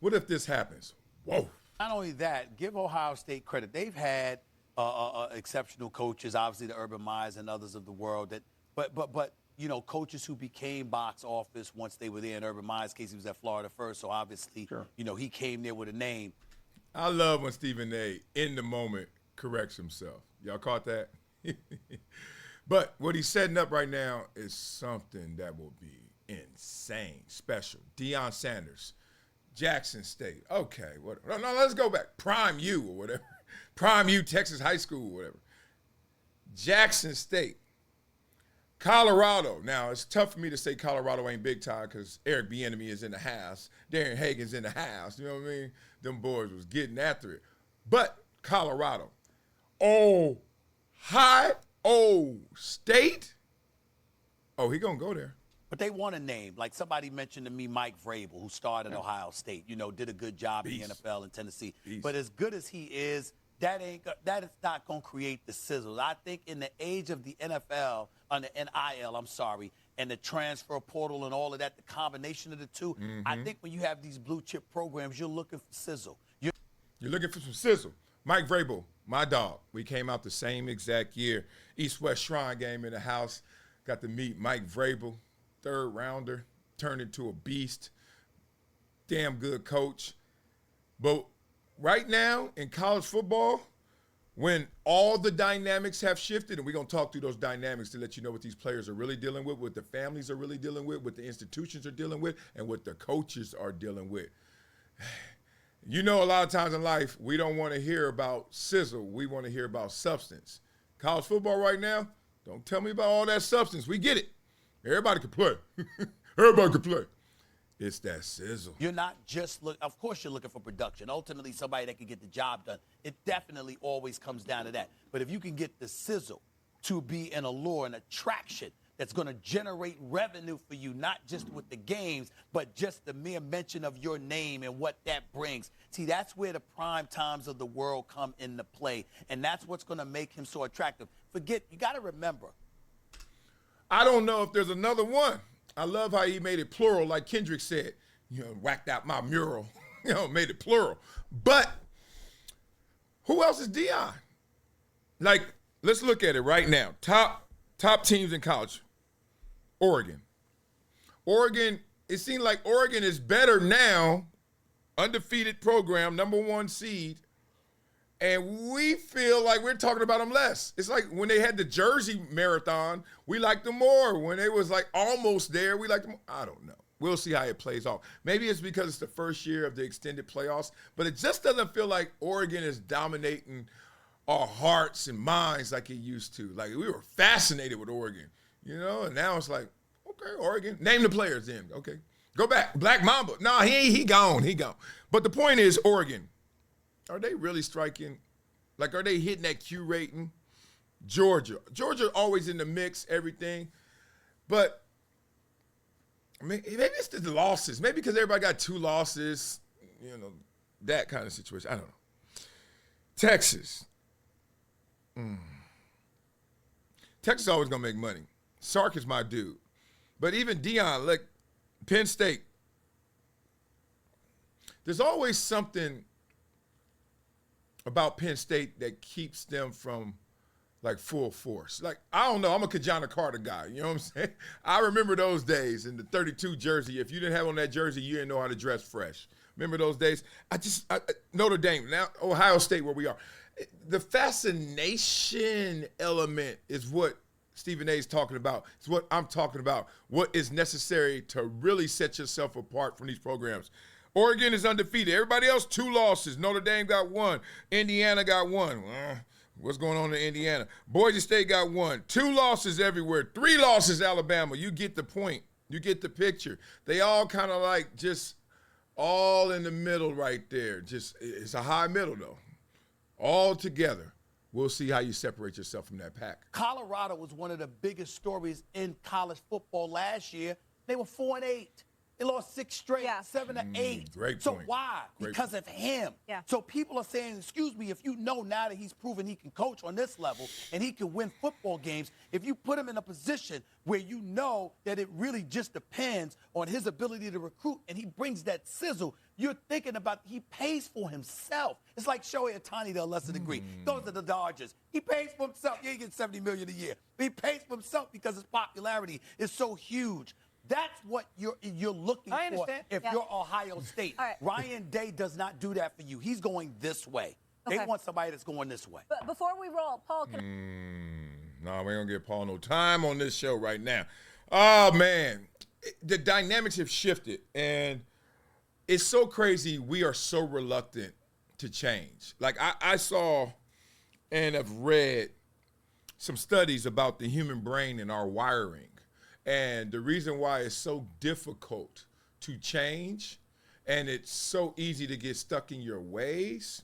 What if this happens? Whoa. Not only that, give Ohio State credit. They've had exceptional coaches, obviously the Urban Meyers and others of the world. But coaches who became box office once they were there. In Urban Meyer's case, he was at Florida first, so obviously, Sure. he came there with a name. I love when Stephen A. in the moment corrects himself. Y'all caught that? But what he's setting up right now is something that will be insane, special. Deion Sanders, Jackson State. Okay, whatever. No, let's go back. Prime U or whatever. Prime U, Texas High School or whatever. Jackson State. Colorado. Now, it's tough for me to say Colorado ain't big time because Eric Bieniemy is in the house. Darren Hagen's in the house. You know what I mean? Them boys was getting after it. But Colorado. Ohio State? Oh, he going to go there. But they want a name. Like somebody mentioned to me, Mike Vrabel, who started Ohio State, did a good job in the NFL in Tennessee. But as good as he is, that is not going to create the sizzle. I think in the age of the NFL, on the NIL, and the transfer portal and all of that, the combination of the two, I think when you have these blue chip programs, you're looking for sizzle. You're looking for some sizzle. Mike Vrabel, my dog. We came out the same exact year. East-West Shrine game in the house. Got to meet Mike Vrabel, third rounder, turned into a beast. Damn good coach. But right now in college football, when all the dynamics have shifted, and we're going to talk through those dynamics to let you know what these players are really dealing with, what the families are really dealing with, what the institutions are dealing with, and what the coaches are dealing with. A lot of times in life, we don't want to hear about sizzle. We want to hear about substance. College football right now, don't tell me about all that substance. We get it. Everybody can play. Everybody can play. It's that sizzle. You're not just of course you're looking for production. Ultimately, somebody that can get the job done. It definitely always comes down to that. But if you can get the sizzle to be an allure, an attraction that's going to generate revenue for you, not just with the games, but just the mere mention of your name and what that brings. See, that's where the prime times of the world come into play, and that's what's going to make him so attractive. You got to remember. I don't know if there's another one. I love how he made it plural, like Kendrick said. Whacked out my mural. Made it plural. But who else is Dion? Like, let's look at it right now. Top teams in college. Oregon, it seems like Oregon is better now, undefeated program, number 1 seed, and we feel like we're talking about them less. It's like when they had the Jersey Marathon, we liked them more. When they was like almost there, we liked them. I don't know. We'll see how it plays off. Maybe it's because it's the first year of the extended playoffs, but it just doesn't feel like Oregon is dominating our hearts and minds like it used to. Like we were fascinated with Oregon. And now it's like, okay, Oregon. Name the players then. Okay. Go back. Black Mamba. No, he gone. He gone. But the point is, Oregon, are they really striking? Like, are they hitting that Q rating? Georgia always in the mix, everything. But maybe it's the losses. Maybe because everybody got 2 losses, that kind of situation. I don't know. Texas. Texas is always going to make money. Sark is my dude. But even Dion, like Penn State, there's always something about Penn State that keeps them from, like, full force. Like, I don't know. I'm a Kajana Carter guy. You know what I'm saying? I remember those days in the 32 jersey. If you didn't have on that jersey, you didn't know how to dress fresh. Remember those days? Notre Dame, now Ohio State where we are. The fascination element is what Stephen A. is talking about. It's what I'm talking about. What is necessary to really set yourself apart from these programs. Oregon is undefeated. Everybody else, 2 losses. Notre Dame got 1. Indiana got 1. What's going on in Indiana? Boise State got 1. 2 losses everywhere. 3 losses Alabama. You get the point. You get the picture. They all kind of like just all in the middle right there. Just it's a high middle though. All together. We'll see how you separate yourself from that pack. Colorado was one of the biggest stories in college football last year. They were 4-8. They lost 6 straight, Yeah. 7 or 8. Great So point. why? Great Because of him. Yeah. So people are saying, excuse me, if you know now that he's proven he can coach on this level and he can win football games, if you put him in a position where you know that it really just depends on his ability to recruit and he brings that sizzle, you're thinking about he pays for himself. It's like Shohei Ohtani to a lesser degree. Goes to the Dodgers. He pays for himself. Yeah, he gets $70 million a year. But he pays for himself because his popularity is so huge. That's what you're looking I for understand. if Yeah. you're Ohio State. All right. Ryan Day does not do that for you. He's going this way. They Okay. want somebody that's going this way. But before we roll, Paul, can No, we ain't gonna give Paul no time on this show right now. Oh man, the dynamics have shifted, and it's so crazy. We are so reluctant to change. Like I saw and have read some studies about the human brain and our wiring, and the reason why it's so difficult to change, and it's so easy to get stuck in your ways,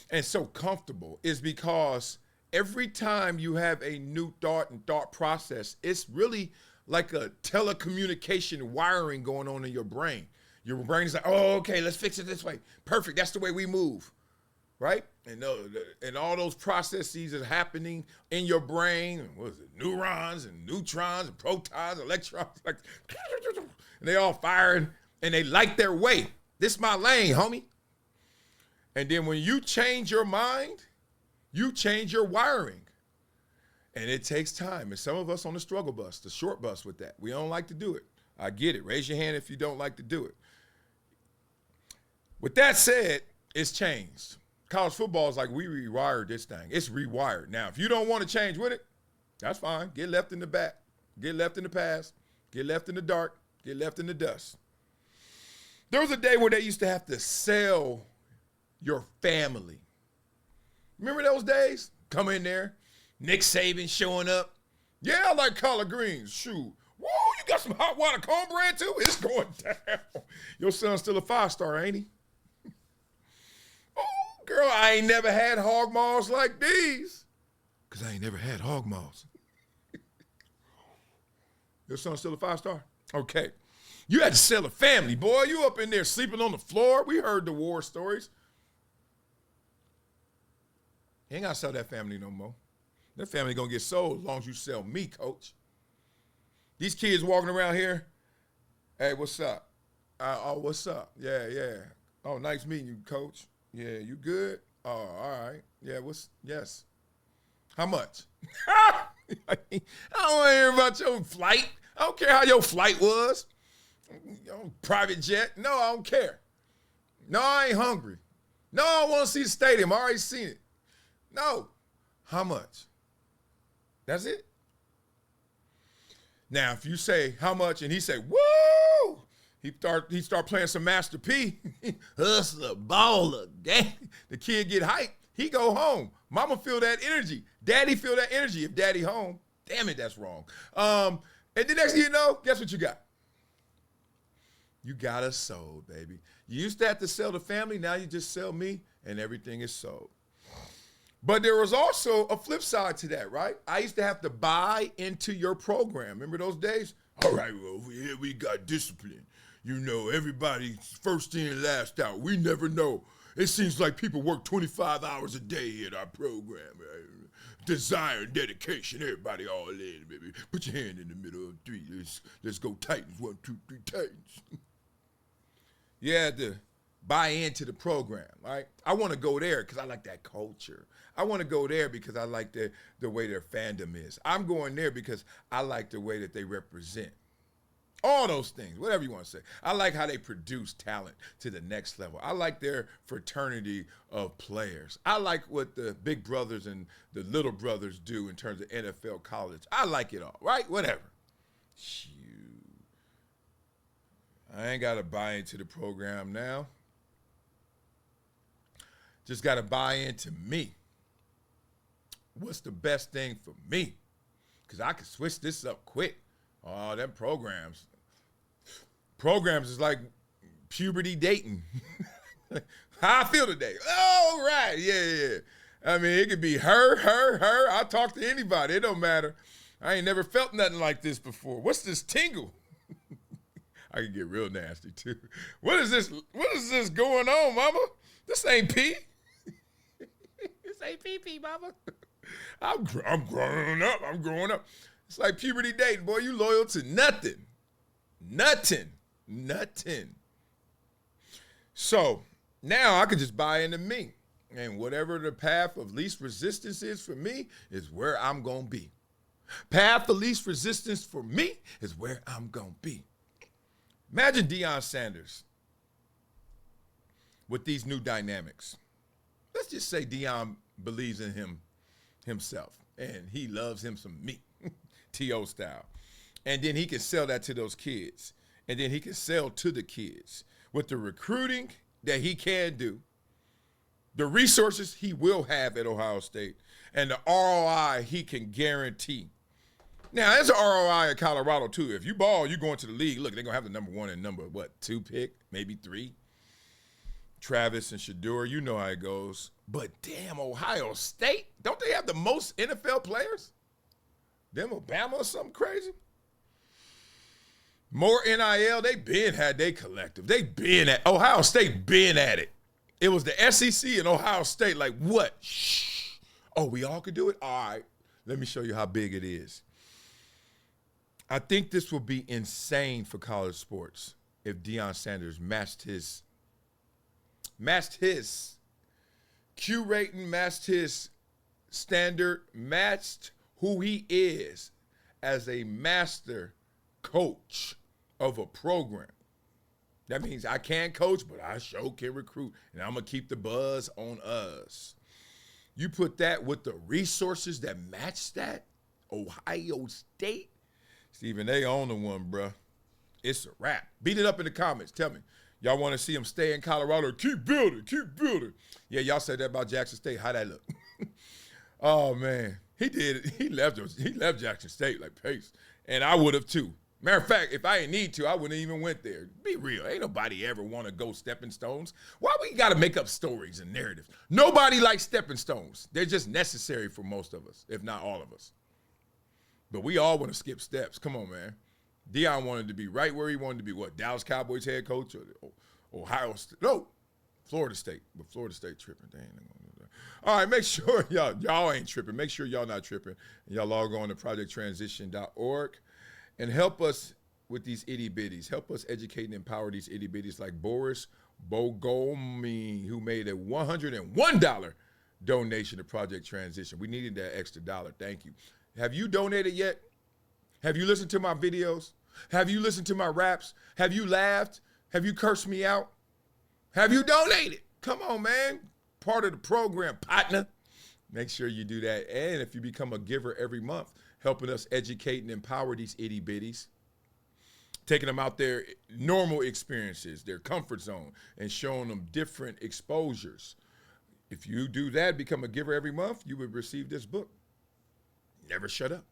and so comfortable, is because every time you have a new thought and thought process, it's really like a telecommunication wiring going on in your brain. Your brain is like, oh, okay, let's fix it this way. Perfect, that's the way we move, right? And all those processes are happening in your brain. And what is it? Neurons and neutrons and protons, electrons, like, and they all firing and they like their way. This my lane, homie. And then when you change your mind, you change your wiring. And it takes time. And some of us on the struggle bus, the short bus with that, we don't like to do it. I get it. Raise your hand if you don't like to do it. With that said, it's changed. College football is like we rewired this thing. It's rewired. Now, if you don't want to change with it, that's fine. Get left in the back. Get left in the past. Get left in the dark. Get left in the dust. There was a day where they used to have to sell your family. Remember those days? Come in there. Nick Saban showing up. Yeah, I like collard greens. Shoot. Whoa, you got some hot water cornbread too? It's going down. Your son's still a 5-star, ain't he? Oh, girl, I ain't never had hog maws like these. Because I ain't never had hog maws. Your son's still a 5-star? Okay. You had to sell a family, boy. You up in there sleeping on the floor. We heard the war stories. You ain't got to sell that family no more. That family going to get sold as long as you sell me, coach. These kids walking around here, hey, what's up? Oh, what's up? Yeah. Oh, nice meeting you, coach. Yeah, you good? Oh, all right. Yeah, yes. How much? I don't want to hear about your flight. I don't care how your flight was. Private jet. No, I don't care. No, I ain't hungry. No, I want to see the stadium. I already seen it. No. How much? That's it? Now, if you say how much and he say, woo, he start playing some Master P, hustler, baller, gang. The kid get hyped. He go home. Mama feel that energy. Daddy feel that energy if daddy home. Damn it, that's wrong. And the next thing you know, guess what you got? You got us sold, baby. You used to have to sell the family. Now you just sell me and everything is sold. But there was also a flip side to that, right? I used to have to buy into your program. Remember those days? All right, well, over here we got discipline. You know, everybody's first in, last out. We never know. It seems like people work 25 hours a day in our program. Right? Desire and dedication. Everybody all in, baby. Put your hand in the middle of 3. Let's go Titans. 1, 2, 3, Titans. You had to buy into the program, right? I want to go there because I like that culture. I want to go there because I like the way their fandom is. I'm going there because I like the way that they represent. All those things, whatever you want to say. I like how they produce talent to the next level. I like their fraternity of players. I like what the big brothers and the little brothers do in terms of NFL, college. I like it all, right? Whatever. Shoot. I ain't got to buy into the program now. Just got to buy into me. What's the best thing for me? Because I can switch this up quick. Oh, them programs. Programs is like puberty dating. How I feel today. Oh, right. Yeah. I mean, it could be her. I'll talk to anybody. It don't matter. I ain't never felt nothing like this before. What's this tingle? I can get real nasty too. What is this? What is this going on, mama? This ain't pee. This ain't pee, mama. I'm growing up. I'm growing up. It's like puberty dating, boy. You loyal to nothing. Nothing. So now I can just buy into me. And whatever the path of least resistance is for me is where I'm going to be. Path of least resistance for me is where I'm going to be. Imagine Deion Sanders with these new dynamics. Let's just say Dion believes in himself and he loves him some meat, T.O. style. And then he can sell that to those kids. And then he can sell to the kids with the recruiting that he can do, the resources he will have at Ohio State, and the ROI he can guarantee. Now, there's an ROI in Colorado, too. If you ball, you're going to the league. Look, they're going to have the number 1 and number, 2 pick, maybe 3. Travis and Shador, you know how it goes. But damn, Ohio State, don't they have the most NFL players? Them Alabama or something crazy? More NIL, they been had they collective. They been at, Ohio State been at it. It was the SEC and Ohio State, like, what? Shh. Oh, we all could do it? All right, let me show you how big it is. I think this will be insane for college sports if Deion Sanders matched his Q rating, matched his standard, matched who he is as a master coach of a program. That means I can't coach, but I sure can recruit, and I'm going to keep the buzz on us. You put that with the resources that match that, Ohio State, Stephen, they own the one, bruh. It's a wrap. Beat it up in the comments. Tell me, y'all want to see him stay in Colorado? Keep building, keep building. Yeah, y'all said that about Jackson State. How'd that look? Oh, man. He did. He left Jackson State like pace, and I would have too. Matter of fact, if I didn't need to, I wouldn't even went there. Be real. Ain't nobody ever want to go stepping stones. Why we got to make up stories and narratives? Nobody likes stepping stones. They're just necessary for most of us, if not all of us. But we all want to skip steps. Come on, man. Dion wanted to be right where he wanted to be. What, Dallas Cowboys head coach or Ohio State? No, Florida State. But Florida State tripping. They ain't gonna do that. All right, make sure y'all ain't tripping. Make sure y'all not tripping. And y'all log on to projecttransition.org. And help us with these itty-bitties. Help us educate and empower these itty-bitties like Boris Bogomi, who made a $101 donation to Project Transition. We needed that extra dollar. Thank you. Have you donated yet? Have you listened to my videos? Have you listened to my raps? Have you laughed? Have you cursed me out? Have you donated? Come on, man. Part of the program, partner. Make sure you do that. And if you become a giver every month, helping us educate and empower these itty-bitties, taking them out their normal experiences, their comfort zone, and showing them different exposures. If you do that, become a giver every month, you would receive this book, Never Shut Up.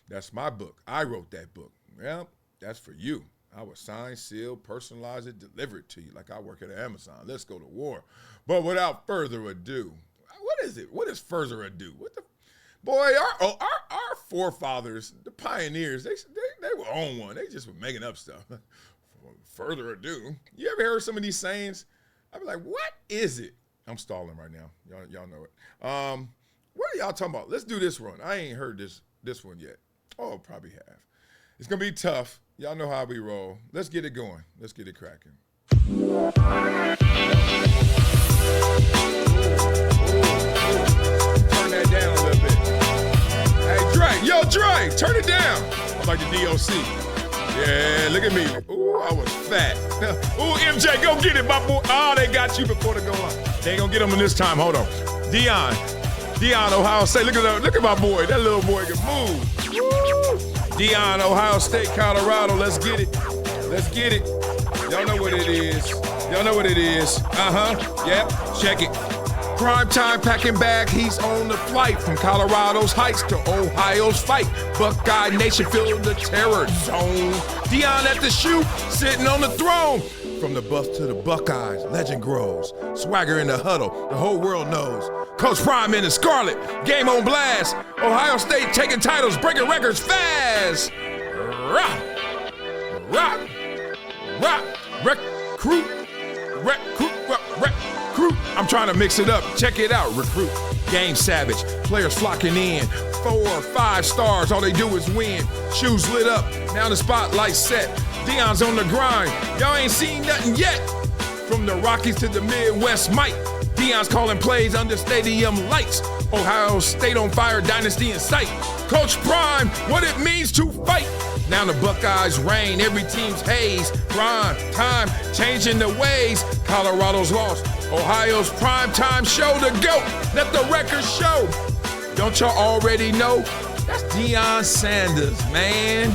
That's my book. I wrote that book. Well, that's for you. I would sign, seal, personalize it, deliver it to you like I work at Amazon. Let's go to war. But without further ado, what is it? What is further ado? What the? Boy, our forefathers, the pioneers, they were on one. They just were making up stuff. Further ado. You ever heard some of these sayings? I'd be like, what is it? I'm stalling right now. Y'all know it. What are y'all talking about? Let's do this one. I ain't heard this one yet. Oh, probably have. It's going to be tough. Y'all know how we roll. Let's get it going. Let's get it cracking. Turn that down a little bit. Hey, Drake. Yo, Drake, turn it down. I'm like the DOC. Yeah, look at me. Ooh, I was fat. Ooh, MJ, go get it, my boy. Oh, they got you before they go on. They ain't going to get them this time. Hold on. Dion, Ohio State. Look at my boy. That little boy can move. Woo. Dion, Ohio State, Colorado. Let's get it. Let's get it. Y'all know what it is. Y'all know what it is. Yep. Check it. Prime time packing bag. He's on the flight from Colorado's heights to Ohio's fight. Buckeye Nation filled the terror zone. Dion at the shoe, sitting on the throne. From the Buffs to the Buckeyes, legend grows. Swagger in the huddle, the whole world knows. Coach Prime in the scarlet, game on blast. Ohio State taking titles, breaking records fast. Rock, rock, rock, recruit. I'm trying to mix it up. Check it out. Recruit, game savage, players flocking in. 4 or 5 stars, all they do is win. Shoes lit up, now the spotlight's set. Dion's on the grind, y'all ain't seen nothing yet. From the Rockies to the Midwest, Mike. Dion's calling plays under stadium lights. Ohio State on fire, dynasty in sight. Coach Prime, what it means to fight. Now the Buckeyes reign, every team's haze. Prime time, changing the ways. Colorado's lost, Ohio's prime time show to go. Let the record show. Don't y'all already know? That's Deion Sanders, man.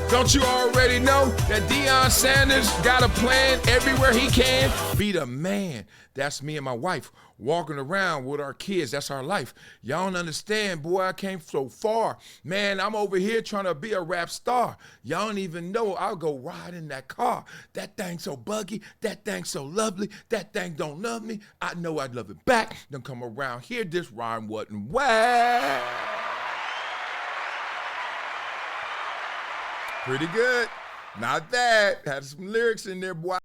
Don't you already know that Deion Sanders got a plan everywhere he can? Be the man. That's me and my wife walking around with our kids. That's our life. Y'all don't understand, boy, I came so far. Man, I'm over here trying to be a rap star. Y'all don't even know I'll go ride in that car. That thing so buggy. That thing so lovely. That thing don't love me. I know I'd love it back. Then come around here, this rhyme wasn't whack. Pretty good. Not bad. Had some lyrics in there, boy.